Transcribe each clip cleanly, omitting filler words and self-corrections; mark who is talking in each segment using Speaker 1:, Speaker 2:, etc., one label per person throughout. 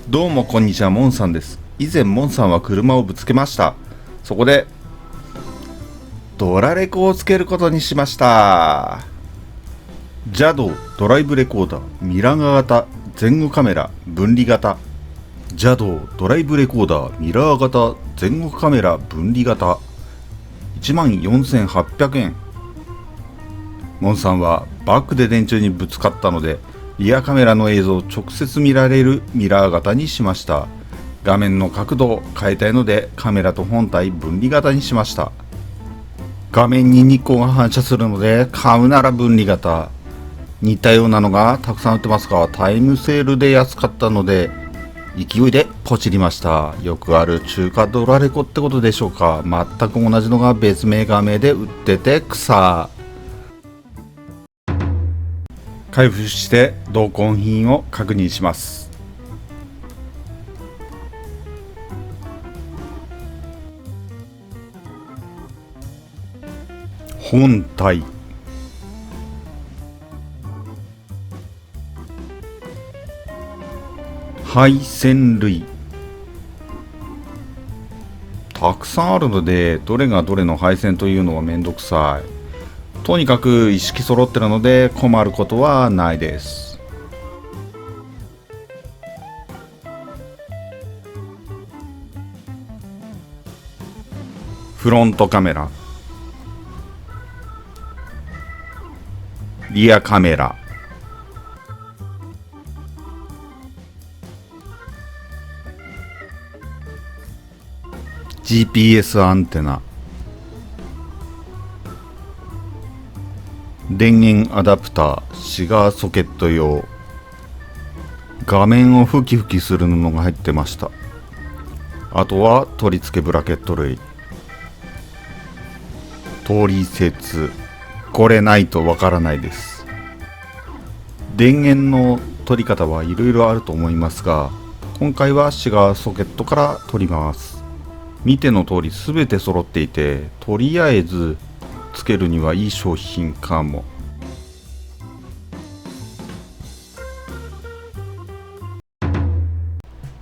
Speaker 1: どうもこんにちは、モンさんです。以前モンさんは車をぶつけました。そこでドラレコをつけることにしました。JADO ドライブレコーダーミラー型前後カメラ分離型。 JADO ドライブレコーダーミラー型前後カメラ分離型、14,800円。モンさんはバックで電柱にぶつかったのでリアカメラの映像を直接見られるミラー型にしました。画面の角度を変えたいのでカメラと本体分離型にしました。画面に日光が反射するので買うなら分離型。似たようなのがたくさん売ってますが、タイムセールで安かったので勢いでポチりました。よくある中華ドラレコってことでしょうか。全く同じのが別メーカー名で売ってて草。開封して同梱品を確認します。本体、配線類、たくさんあるのでどれがどれの配線というのはめんどくさい。とにかく一式揃ってるので困ることはないです。フロントカメラ、リアカメラ、GPS アンテナ、電源アダプター、シガーソケット用、画面をふきふきする布が入ってました。あとは取り付けブラケット類、取説、これないとわからないです。電源の取り方はいろいろあると思いますが、今回はシガーソケットから取ります。見ての通り全て揃っていて、とりあえずつけるにはいい商品かも。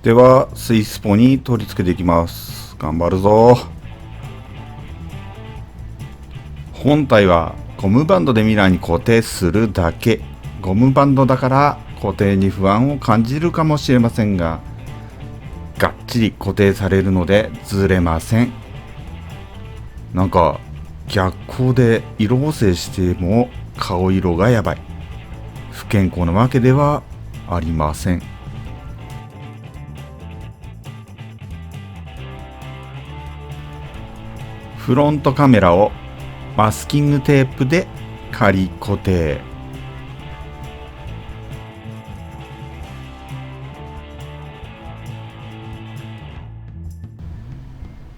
Speaker 1: ではスイスポに取り付けていきます。頑張るぞ。本体はゴムバンドでミラーに固定するだけ。ゴムバンドだから固定に不安を感じるかもしれませんが、がっちり固定されるのでずれません。なんか逆光で色補正しても顔色がやばい。不健康なわけではありません。フロントカメラをマスキングテープで仮固定。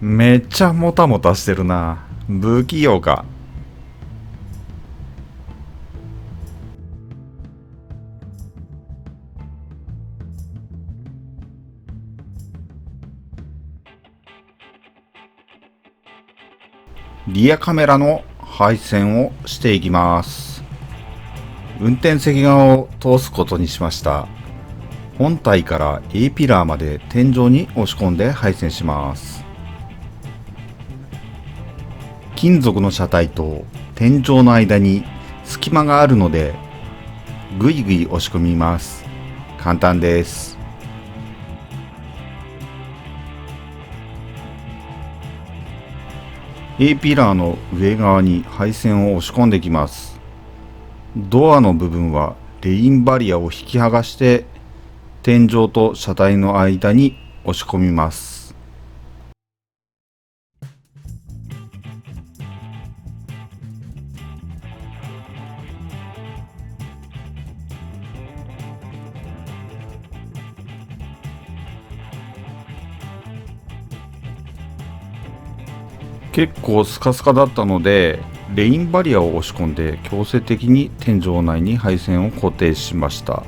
Speaker 1: めっちゃもたもたしてるな。不器用か。リアカメラの配線をしていきます。運転席側を通すことにしました。本体から A ピラーまで天井に押し込んで配線します。金属の車体と天井の間に隙間があるのでぐいぐい押し込みます。簡単です。A ピラーの上側に配線を押し込んでいきます。ドアの部分はレインバリアを引き剥がして天井と車体の間に押し込みます。結構スカスカだったのでレインバリアを押し込んで強制的に天井内に配線を固定しました。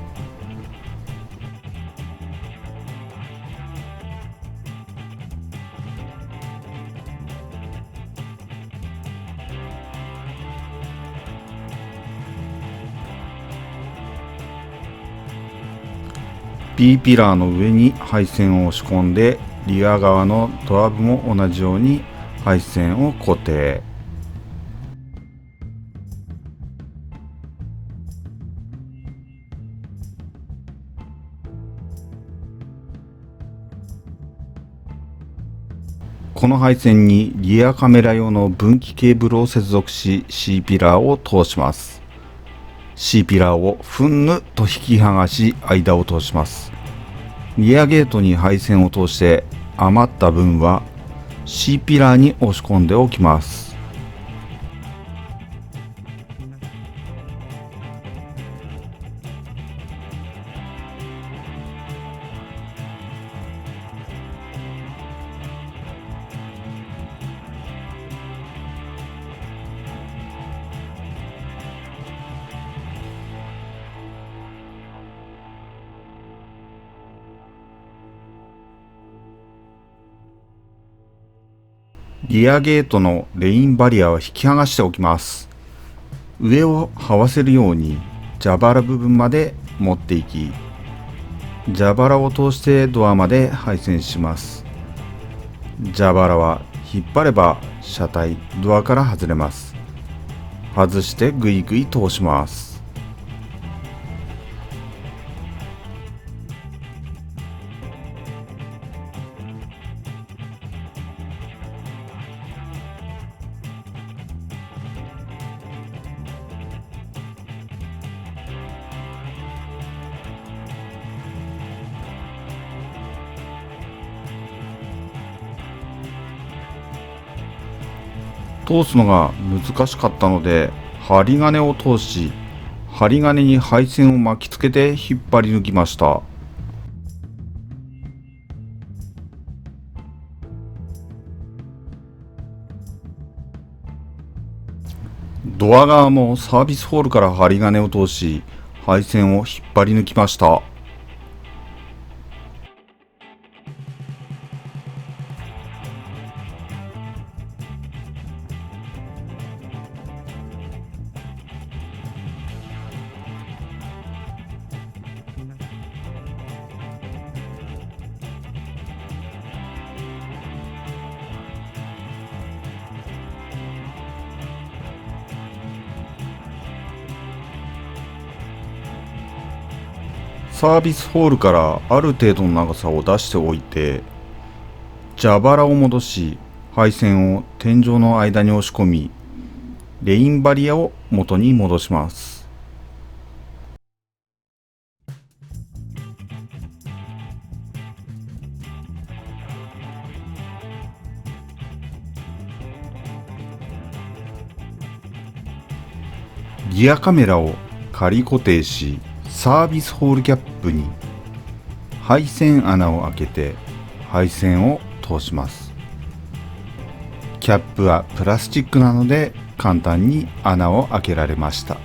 Speaker 1: B ピラーの上に配線を押し込んで、リア側のドア部も同じように配線を固定。この配線にリアカメラ用の分岐ケーブルを接続し C ピラーを通します。C ピラーをふんぬと引き剥がし間を通します。リアゲートに配線を通して余った分は C ピラーに押し込んでおきます。リアゲートのレインバリアは引き剥がしておきます。上を這わせるように蛇腹部分まで持っていき、蛇腹を通してドアまで配線します。蛇腹は引っ張れば車体、ドアから外れます。外してぐいぐい通します。通すのが難しかったので針金を通し、針金に配線を巻きつけて引っ張り抜きました。ドア側もサービスホールから針金を通し配線を引っ張り抜きました。サービスホールからある程度の長さを出しておいて、蛇腹を戻し配線を天井の間に押し込み、レインバリアを元に戻します。リアカメラを仮固定し、サービスホールキャップに配線穴を開けて配線を通します。キャップはプラスチックなので簡単に穴を開けられました。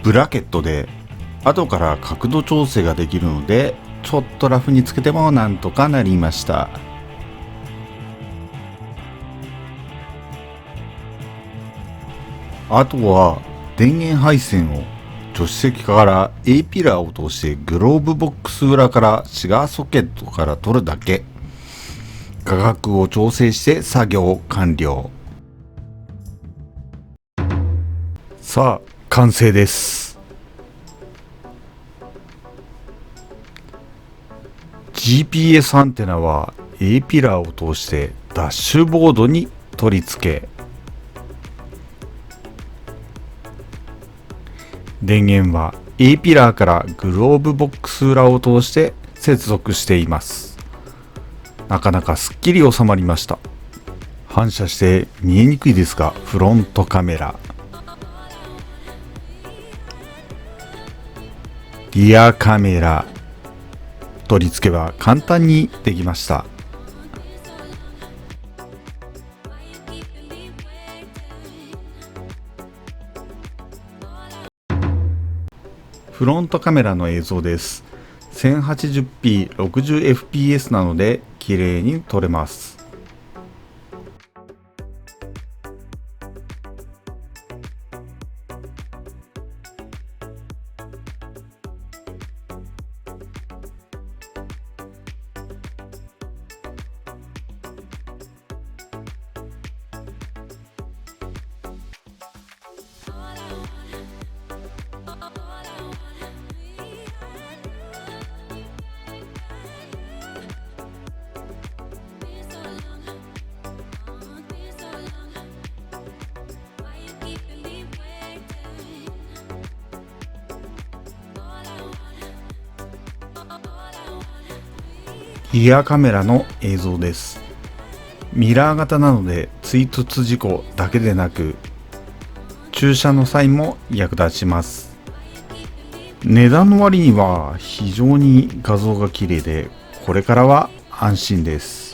Speaker 1: ブラケットで後から角度調整ができるので、ちょっとラフにつけてもなんとかなりました。あとは電源配線を助手席から A ピラーを通してグローブボックス裏からシガーソケットから取るだけ。価格を調整して作業完了。さあ完成です。 GPS アンテナは A ピラーを通してダッシュボードに取り付け、電源は A ピラーからグローブボックス裏を通して接続しています。なかなかすっきり収まりました。反射して見えにくいですが、フロントカメラ、リアカメラ、取り付けは簡単にできました。フロントカメラの映像です。 1080p60fps なので綺麗に撮れます。リアカメラの映像です。ミラー型なので追突事故だけでなく駐車の際も役立ちます。値段の割には非常に画像が綺麗で、これからは安心です。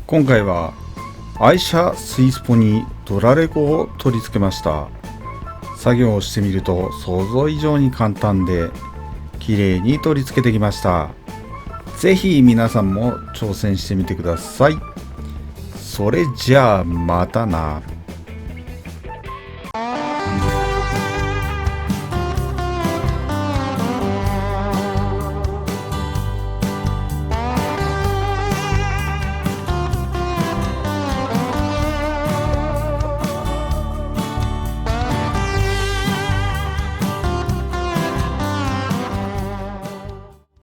Speaker 1: 今回は愛車スイスポにドラレコを取り付けました。作業をしてみると想像以上に簡単で綺麗に取り付けてきました。ぜひ皆さんも挑戦してみてください。それじゃあまたな。